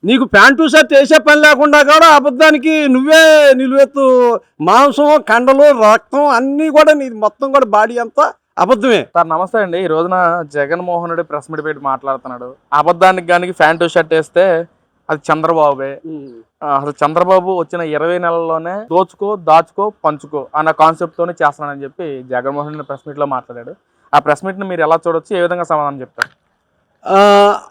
నీకు pant shirt వేసే పని లేకుండా కూడా అబద్ధానికి నువ్వే నిలువెత్తు. మాంసం, కండలు, రక్తం అన్నీ కూడా నీది మొత్తం కూడా బాడీ అంతా అబద్ధమే. సార్ నమస్తే అండి. ఈ రోజున జగన్మోహన్ రెడ్డి ప్రెస్ మీట్ పెట్టి మాట్లాడుతున్నాడు. అబద్ధానికి కానీ ప్యాంటు షర్ట్ వేస్తే అది చంద్రబాబే. అసలు చంద్రబాబు వచ్చిన 20 నెలల్లోనే దోచుకో, దాచుకో, పంచుకో అన్న కాన్సెప్ట్ తోనే చేస్తున్నానని చెప్పి జగన్మోహన్ రెడ్డి ప్రెస్ మీట్ లో మాట్లాడాడు. ఆ ప్రెస్ మీట్ ని మీరు ఎలా చూడొచ్చు, ఏ విధంగా సమాధానం చెప్తారు?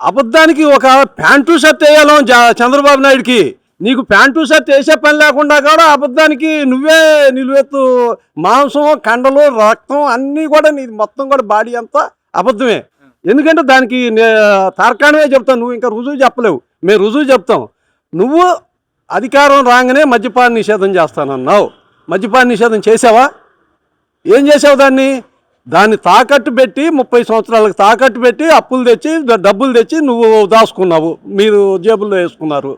అబద్ధానికి ఒక ప్యాంటు షర్ట్ వేయాలో చంద్రబాబు నాయుడికి. నీకు ప్యాంటు షర్ట్ వేసే పని లేకుండా కూడా అబద్ధానికి నువ్వే నిలువెత్తు. మాంసం, కండలు, రక్తం అన్నీ కూడా నీది మొత్తం కూడా బాడీ అంతా అబద్ధమే. ఎందుకంటే దానికి తార్కాణమే చెప్తాను, నువ్వు ఇంకా రుజువు చెప్పలేవు. మేము రుజువు చెప్తాం. నువ్వు అధికారం రాగానే మద్యపాన నిషేధం చేస్తానన్నావు. మద్యపాన నిషేధం చేసావా? ఏం చేసావు? దాన్ని తాకట్టు పెట్టి 30 సంవత్సరాలకు తాకట్టు పెట్టి అప్పులు తెచ్చి డబ్బులు తెచ్చి నువ్వు దాచుకున్నావు, మీరు జేబుల్లో వేసుకున్నారు.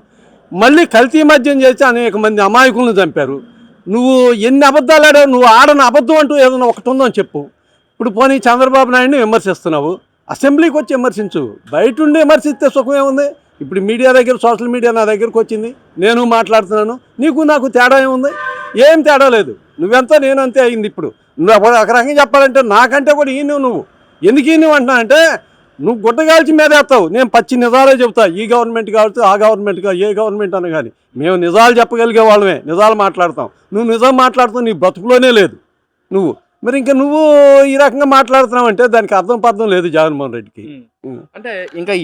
మళ్ళీ కల్తీ మద్యం చేసి అనేక మంది అమాయకులను చంపారు. నువ్వు ఎన్ని అబద్ధాలు ఆడావు? నువ్వు ఆడని అబద్ధం అంటూ ఏదైనా ఒకటి ఉందని చెప్పు. ఇప్పుడు పోనీ చంద్రబాబు నాయుడిని విమర్శిస్తున్నావు, అసెంబ్లీకి వచ్చి విమర్శించు. బయట ఉండి విమర్శిస్తే సుఖమే ఉంది. ఇప్పుడు మీడియా దగ్గర, సోషల్ మీడియా నా దగ్గరకు వచ్చింది, నేను మాట్లాడుతున్నాను. నాకు తేడా ఏముంది? ఏం తేడా లేదు. నువ్వెంత నేను అంతే అయింది. ఇప్పుడు నువ్వు ఒక రకంగా చెప్పాలంటే నాకంటే కూడా నువ్వు ఎందుకు అంటున్నా అంటే, నువ్వు గుడ్డగాల్చి మీద వేస్తావు, నేను పచ్చి నిజాలే చెబుతా. ఈ గవర్నమెంట్ కావచ్చు, ఆ గవర్నమెంట్ ఏ గవర్నమెంట్ అన్న కానీ మేము నిజాలు చెప్పగలిగే వాళ్ళమే, నిజాలు మాట్లాడతాం. నువ్వు నిజం మాట్లాడుతావు, నీ బ్రతుకులోనే లేదు నువ్వు. మరి ఇంకా నువ్వు ఈ రకంగా మాట్లాడుతున్నావు అంటే దానికి అర్థం పర్థం లేదు జగన్మోహన్ రెడ్డికి. అంటే ఇంకా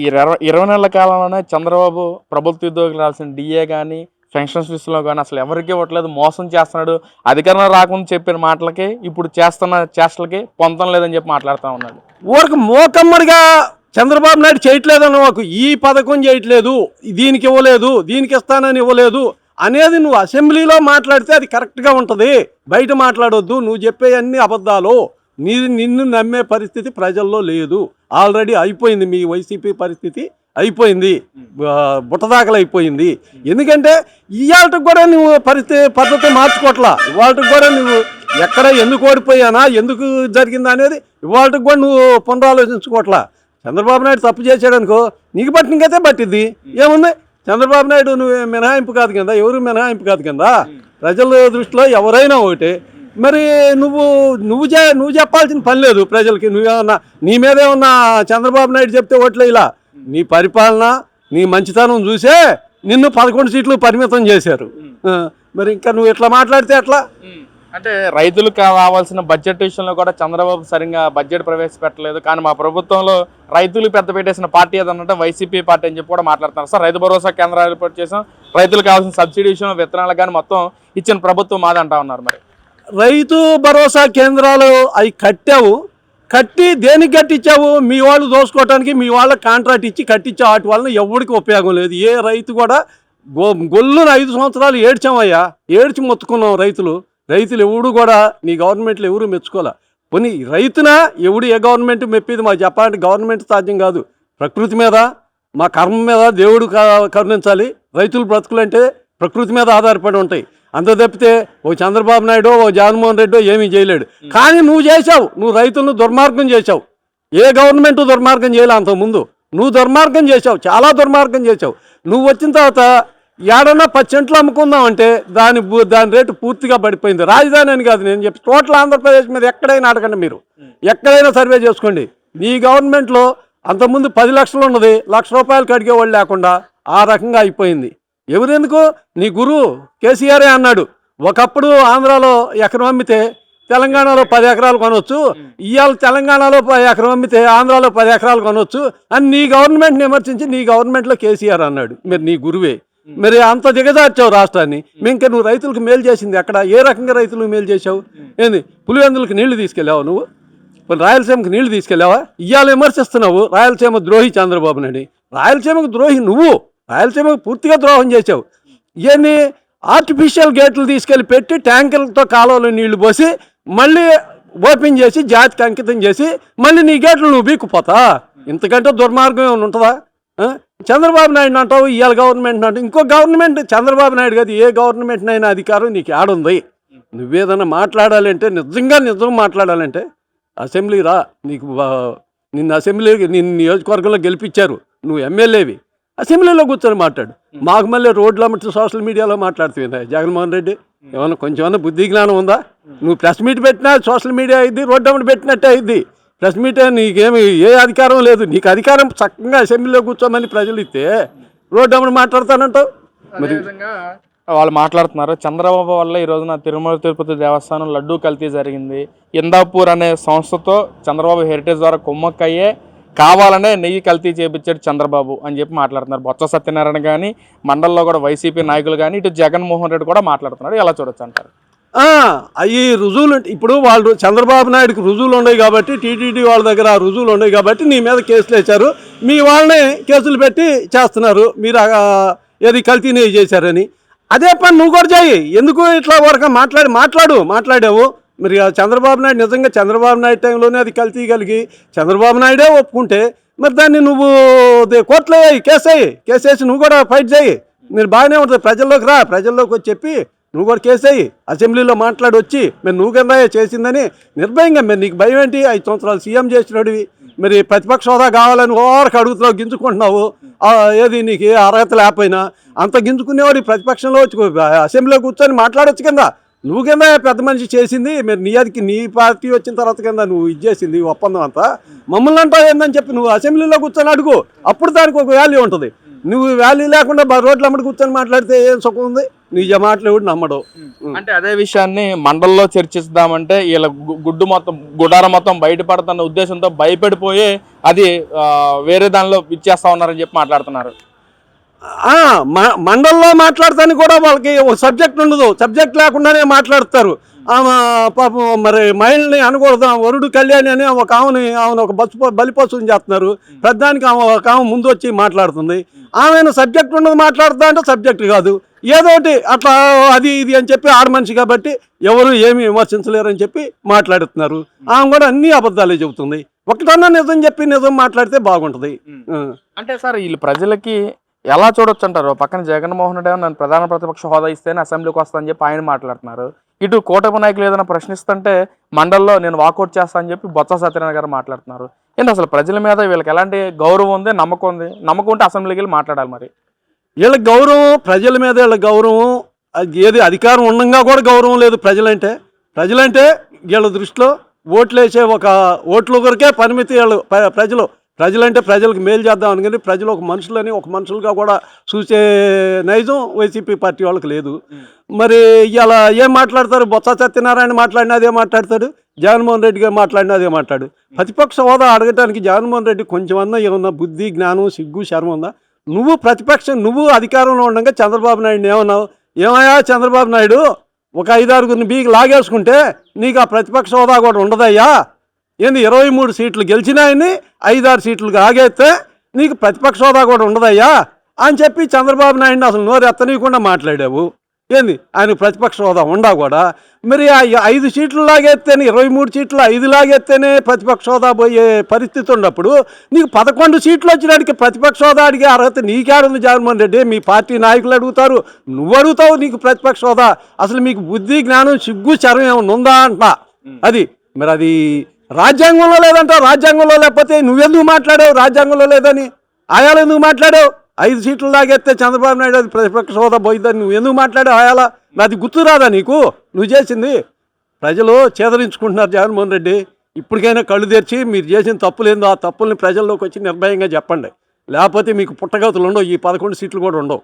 20 నెలల కాలంలోనే చంద్రబాబు ప్రభుత్వ ఉద్యోగులు రావాల్సిన డిఏ కానీ, పెన్షన్స్ విషయంలో కానీ అసలు ఎవరికి ఇవ్వట్లేదు, మోసం చేస్తున్నాడు. అధికారంలో రాకుండా చెప్పిన మాటలకి ఇప్పుడు చేస్తున్న చేష్టలకి పొందం లేదని చెప్పి మాట్లాడుతూ ఉన్నాడు. ఊరికి మోకమ్మడిగా చంద్రబాబు నాయుడు చేయట్లేదన్న మాకు, ఈ పథకం చేయట్లేదు, దీనికి ఇవ్వలేదు, దీనికి ఇస్తానని ఇవ్వలేదు అనేది నువ్వు అసెంబ్లీలో మాట్లాడితే అది కరెక్ట్గా ఉంటుంది. బయట మాట్లాడొద్దు. నువ్వు చెప్పే అన్ని అబద్ధాలు. నిన్ను నమ్మే పరిస్థితి ప్రజల్లో లేదు. ఆల్రెడీ అయిపోయింది. మీ వైసీపీ పరిస్థితి అయిపోయింది, బుట్టదాకలు అయిపోయింది. ఎందుకంటే ఇవాళకి కూడా నువ్వు పద్ధతి మార్చుకోవట్లా. ఇవాళకి కూడా నువ్వు ఎక్కడ ఎందుకు ఓడిపోయానా, ఎందుకు జరిగిందా అనేది ఇవాళకి కూడా నువ్వు పునరాలోచించుకోవట్లా. చంద్రబాబు నాయుడు తప్పు చేశాడు అనుకో, నీకు పట్టినకైతే పట్టిద్ది. ఏముంది? చంద్రబాబు నాయుడు నువ్వు మినహాయింపు కాదు కింద, ఎవరు మినహాయింపు కాదు కింద. ప్రజల దృష్టిలో ఎవరైనా ఒకటే. మరి నువ్వు చెప్పాల్సిన పని లేదు ప్రజలకి. నువ్వేమన్నా నీ మీదేమన్నా చంద్రబాబు నాయుడు చెప్తే ఓట్లే. ఇలా నీ పరిపాలన, నీ మంచితనం చూసే నిన్ను 11 సీట్లు పరిమితం చేశారు. మరి ఇంకా నువ్వు ఇట్లా మాట్లాడితే ఎట్లా? అంటే రైతులకు రావాల్సిన బడ్జెట్ విషయంలో కూడా చంద్రబాబు సరిగ్గా బడ్జెట్ ప్రవేశపెట్టలేదు. కానీ మా ప్రభుత్వంలో రైతులు పెద్ద పెట్టేసిన పార్టీ ఏదన్నట్టే వైసీపీ పార్టీ అని చెప్పి కూడా మాట్లాడుతున్నారు. సార్, రైతు భరోసా కేంద్రాలు ఏర్పాటు చేసాం, రైతులకు కావాల్సిన సబ్సిడీ విషయంలో విత్తనాలు కానీ మొత్తం ఇచ్చిన ప్రభుత్వం మాదంటా ఉన్నారు. మరి రైతు భరోసా కేంద్రాలు అవి కట్టి దేనికి కట్టించావు? మీ వాళ్ళు దోసుకోవటానికి, మీ వాళ్ళకి కాంట్రాక్ట్ ఇచ్చి కట్టించావు. వాటి వలన ఎవరికి ఉపయోగం లేదు. ఏ రైతు కూడా గొల్లున 5 సంవత్సరాలు ఏడ్చామయ్యా, ఏడ్చి మొత్తుకున్నాం. రైతులు ఎవడు కూడా నీ గవర్నమెంట్లో ఎవరు మెచ్చుకోలే. పోనీ రైతున ఎవడు ఏ గవర్నమెంట్ మెప్పిది మాకు చెప్పాలంటే గవర్నమెంట్ సాధ్యం కాదు. ప్రకృతి మీద, మా కర్మ మీద దేవుడు కరుణించాలి. రైతుల బ్రతుకులంటే ప్రకృతి మీద ఆధారపడి ఉంటాయి. అంత తప్పితే ఓ చంద్రబాబు నాయుడు, ఓ జగన్మోహన్ రెడ్డి ఏమీ చేయలేడు. కానీ నువ్వు చేసావు, నువ్వు రైతులను దుర్మార్గం చేసావు. ఏ గవర్నమెంట్ దుర్మార్గం చేయలే అంతకుముందు. నువ్వు దుర్మార్గం చేసావు, చాలా దుర్మార్గం చేసావు. నువ్వు వచ్చిన తర్వాత ఏడన్నా 10 సెంట్లు అమ్ముకుందాం అంటే దాని రేటు పూర్తిగా పడిపోయింది. రాజధాని అని కాదు నేను చెప్పి, టోటల్ ఆంధ్రప్రదేశ్ మీద ఎక్కడైనా అడగండి, మీరు ఎక్కడైనా సర్వే చేసుకోండి. నీ గవర్నమెంట్లో అంతకుముందు 10 లక్షలు ఉన్నది, ₹1,00,000 అడిగేవాళ్ళు లేకుండా ఆ రకంగా అయిపోయింది. ఎవరెందుకు? నీ గురువు కేసీఆరే అన్నాడు, ఒకప్పుడు ఆంధ్రాలో ఎకరం అమ్మితే తెలంగాణలో 10 ఎకరాలు కొనవచ్చు, ఇవాళ తెలంగాణలో 10 ఎకరం అమ్మితే ఆంధ్రాలో 10 ఎకరాలు కొనవచ్చు అని నీ గవర్నమెంట్ని విమర్శించి నీ గవర్నమెంట్లో కేసీఆర్ అన్నాడు. మరి నీ గురువే. మరి అంత దిగజార్చావు రాష్ట్రాన్ని. ఇంకా నువ్వు రైతులకు మేలు చేసింది ఎక్కడ? ఏ రకంగా రైతులకు మేలు చేసావు? ఏంది? పులివెందులకు నీళ్లు తీసుకెళ్ళావు నువ్వు? రాయలసీమకు నీళ్లు తీసుకెళ్ళావా? ఇవాళ విమర్శిస్తున్నావు రాయలసీమ ద్రోహి చంద్రబాబు నాయుడు. రాయలసీమకు ద్రోహి నువ్వు. రాయలసీమకు పూర్తిగా ద్రోహం చేసావు. ఇవన్నీ ఆర్టిఫిషియల్ గేట్లు తీసుకెళ్ళి పెట్టి ట్యాంకర్లతో కాలువలో నీళ్లు పోసి మళ్ళీ ఓపెన్ చేసి జాతికి అంకితం చేసి మళ్ళీ నీ గేట్లు నువ్వు బీక్కుపోతా. ఇంతకంటే దుర్మార్గం ఏమైనా ఉంటుందా? చంద్రబాబు నాయుడు అంటావు, ఇవాళ గవర్నమెంట్ అంటావు. ఇంకో గవర్నమెంట్ చంద్రబాబు నాయుడు కాదు, ఏ గవర్నమెంట్ అయినా అధికారం నీకు ఆడుంది. నువ్వేదన్నా మాట్లాడాలంటే నిజం మాట్లాడాలంటే అసెంబ్లీ రా. నిన్ను అసెంబ్లీకి నిన్ను నియోజకవర్గంలో గెలిపించారు, నువ్వు ఎమ్మెల్యేవి. అసెంబ్లీలో కూర్చొని మాట్లాడు. మాకు మళ్ళీ రోడ్లు అమ్మటి సోషల్ మీడియాలో మాట్లాడుతుంది జగన్మోహన్ రెడ్డి. ఏమన్నా కొంచెమన్నా బుద్ధి జ్ఞానం ఉందా? నువ్వు ప్రెస్ మీట్ పెట్టినా సోషల్ మీడియా అయింది, రోడ్డు అమ్మటి పెట్టినట్టే అయింది. ప్రెస్ మీటే నీకేమి ఏ అధికారం లేదు. నీకు అధికారం చక్కగా అసెంబ్లీలో కూర్చోమని ప్రజలు ఇస్తే రోడ్డు అమ్మటి మాట్లాడతానంటావు. మరి వాళ్ళు మాట్లాడుతున్నారు, చంద్రబాబు వల్ల ఈ రోజున తిరుమల తిరుపతి దేవస్థానం లడ్డూ కల్తీ జరిగింది, ఇందాపూర్ అనే సంస్థతో చంద్రబాబు హెరిటేజ్ ద్వారా కుమ్మక్కయ్యే కావాలనే నెయ్యి కల్తీ చేపించాడు చంద్రబాబు అని చెప్పి మాట్లాడుతున్నారు. బొత్స సత్యనారాయణ కానీ, మండలంలో కూడా వైసీపీ నాయకులు కానీ, ఇటు జగన్మోహన్ రెడ్డి కూడా మాట్లాడుతున్నాడు. ఎలా చూడొచ్చు అంటారు? అవి రుజువులు ఇప్పుడు వాళ్ళు చంద్రబాబు నాయుడుకి రుజువులు ఉన్నాయి కాబట్టి, టీటీడీ వాళ్ళ దగ్గర ఆ రుజువులు ఉన్నాయి కాబట్టి నీ మీద కేసులు వేశారు. మీ వాళ్ళని కేసులు పెట్టి చేస్తున్నారు. మీరు ఏది కల్తీ నెయ్యి చేశారని. అదే పని నువ్వు కూడా చేయి. ఎందుకు ఇట్లా వరకు మాట్లాడావు. మరి చంద్రబాబు నాయుడు నిజంగా చంద్రబాబు నాయుడు టైంలోనే అది కల్తీ కలిగి చంద్రబాబు నాయుడే ఒప్పుకుంటే మరి దాన్ని నువ్వు కోర్టులో కేసేసి నువ్వు కూడా ఫైట్ చేయి. మీరు బాగానే ఉంటుంది. ప్రజల్లోకి వచ్చి చెప్పి నువ్వు కూడా కేసేయి. అసెంబ్లీలో మాట్లాడి వచ్చి మరి నువ్వు కింద చేసిందని నిర్భయంగా. మరి నీకు భయం ఏంటి? 5 సంవత్సరాలు సీఎం చేసినోడివి. మరి ప్రతిపక్ష హోదా కావాలని ఓవరకు అడుగుతున్నావు, గింజుకుంటున్నావు. ఏది నీకు ఏ అర్హత లేకపోయినా అంత గింజుకునేవాడు ప్రతిపక్షంలో వచ్చి అసెంబ్లీలో కూర్చొని మాట్లాడొచ్చు కింద. నువ్వు కింద పెద్ద మనిషి చేసింది. మరి నీ పార్టీ వచ్చిన తర్వాత కింద నువ్వు ఇచ్చేసింది ఒప్పందం అంతా. మమ్మల్ని అంటావు ఏందని చెప్పి నువ్వు అసెంబ్లీలో కూర్చొని అడుగు. అప్పుడు దానికి ఒక వాల్యూ ఉంటుంది. నువ్వు వాల్యూ లేకుండా రోడ్ల అమ్మడి కూర్చొని మాట్లాడితే ఏం సుఖం ఉంది? నీ మాటలు ఎవడు నమ్మడు. అంటే అదే విషయాన్ని మండలంలో చర్చిస్తామంటే వీళ్ళ గుడారం మొత్తం బయటపడుతున్న ఉద్దేశంతో భయపడిపోయి అది వేరే దానిలో ఇచ్చేస్తా ఉన్నారని చెప్పి మాట్లాడుతున్నారు. మండలంలో మాట్లాడతానికి కూడా వాళ్ళకి ఒక సబ్జెక్ట్ ఉండదు. సబ్జెక్ట్ లేకుండానే మాట్లాడతారు. పాపం మరి మహిళని అనకూడదు. వరుడు కళ్యాణి అని ఆమెను ఒక బలిపశువుని చేస్తున్నారు. పెద్దానికి ఒక ఆమె ముందు వచ్చి మాట్లాడుతుంది. ఆమెను సబ్జెక్ట్ ఉండదు మాట్లాడుతా అంటే సబ్జెక్ట్ కాదు, ఏదో ఒకటి అట్లా అది ఇది అని చెప్పి ఆడ మనిషి కాబట్టి ఎవరు ఏమి విమర్శించలేరు అని చెప్పి మాట్లాడుతున్నారు. ఆమె కూడా అన్ని అబద్ధాలే చెబుతుంది. ఒకటన్నా నిజం చెప్పి నిజం మాట్లాడితే బాగుంటుంది. అంటే సార్ వీళ్ళు ప్రజలకి ఎలా చూడొచ్చు అంటారు? పక్కన జగన్మోహన్ రెడ్డి నన్ను ప్రధాన ప్రతిపక్ష హోదా ఇస్తేనే అసెంబ్లీకి వస్తానని చెప్పి ఆయన మాట్లాడుతున్నారు. ఇటు కూటమి నాయకులు ఏదైనా ప్రశ్నిస్తుంటే మండల్లో నేను వాకౌట్ చేస్తా అని చెప్పి బొత్స సత్యనారాయణ గారు మాట్లాడుతున్నారు. ఏంటి అసలు ప్రజల మీద వీళ్ళకి ఎలాంటి గౌరవం ఉంది, నమ్మకం ఉంది? నమ్మకం ఉంటే అసెంబ్లీకి వెళ్ళి మాట్లాడాలి. మరి వీళ్ళ గౌరవం, ప్రజల మీద వీళ్ళ గౌరవం ఏది అధికారం ఉండగా కూడా గౌరవం లేదు. ప్రజలంటే వీళ్ళ దృష్టిలో ఓట్లేసే ఓట్ల కొరకే పరిమితి. వీళ్ళు ప్రజలంటే ప్రజలకు మేలు చేద్దాం అనుకుని ప్రజలు ఒక మనుషులుగా కూడా చూసే నైజం వైసీపీ పార్టీ వాళ్ళకి లేదు. మరి ఇలా ఏం మాట్లాడతారు? బొత్స సత్యనారాయణ మాట్లాడినా అదే మాట్లాడతాడు, జగన్మోహన్ రెడ్డి గారు మాట్లాడినా అదే మాట్లాడు. ప్రతిపక్ష హోదా అడగటానికి జగన్మోహన్ రెడ్డి కొంచెమన్నా ఏమన్నా బుద్ధి, జ్ఞానం, సిగ్గు, శర్మ ఉందా? నువ్వు అధికారంలో ఉండగా చంద్రబాబు నాయుడిని ఏమన్నావు? ఏమయ్యా చంద్రబాబు నాయుడు, ఒక 5-6 బీకి లాగేసుకుంటే నీకు ఆ ప్రతిపక్ష హోదా కూడా ఉండదయ్యా. ఏంది 23 సీట్లు గెలిచినాయని 5-6 సీట్లు ఆగేస్తే నీకు ప్రతిపక్ష హోదా కూడా ఉండదయ్యా అని చెప్పి చంద్రబాబు నాయుడిని అసలు నోరు ఎత్తనీయకుండా మాట్లాడావు. ఏంది ఆయన ప్రతిపక్ష హోదా ఉండా కూడా మరి 5 సీట్లు లాగేస్తేనే 23 సీట్లు 5 లాగేస్తేనే ప్రతిపక్ష హోదా పోయే పరిస్థితి ఉన్నప్పుడు నీకు 11 సీట్లు వచ్చినాడికి ప్రతిపక్ష హోదా అడిగే అర్హత నీకేడుంది జగన్మోహన్ రెడ్డి? మీ పార్టీ నాయకులు అడుగుతారు, నువ్వు అడుగుతావు. నీకు ప్రతిపక్ష హోదా అసలు మీకు బుద్ధి, జ్ఞానం, సిగ్గు, చరం ఏమైనా ఉందా అంట. అది మరి అది రాజ్యాంగంలో లేదంట. రాజ్యాంగంలో లేకపోతే నువ్వెందుకు మాట్లాడావు? రాజ్యాంగంలో లేదని ఆయాలు ఎందుకు మాట్లాడావు? 5 సీట్లు లాగేస్తే చంద్రబాబు నాయుడు అది ప్రతిపక్ష హోదా పోయిద్దని నువ్వు ఎందుకు మాట్లాడావు? ఆయాల అది గుర్తు రాదా నీకు నువ్వు చేసింది? ప్రజలు చేదరించుకుంటున్నారు జగన్మోహన్ రెడ్డి. ఇప్పటికైనా కళ్ళు తెరిచి మీరు చేసిన తప్పులేందో ఆ తప్పుల్ని ప్రజల్లోకి వచ్చి నిర్భయంగా చెప్పండి. లేకపోతే మీకు పుట్టగతులు ఉండవు. ఈ 11 సీట్లు కూడా ఉండవు.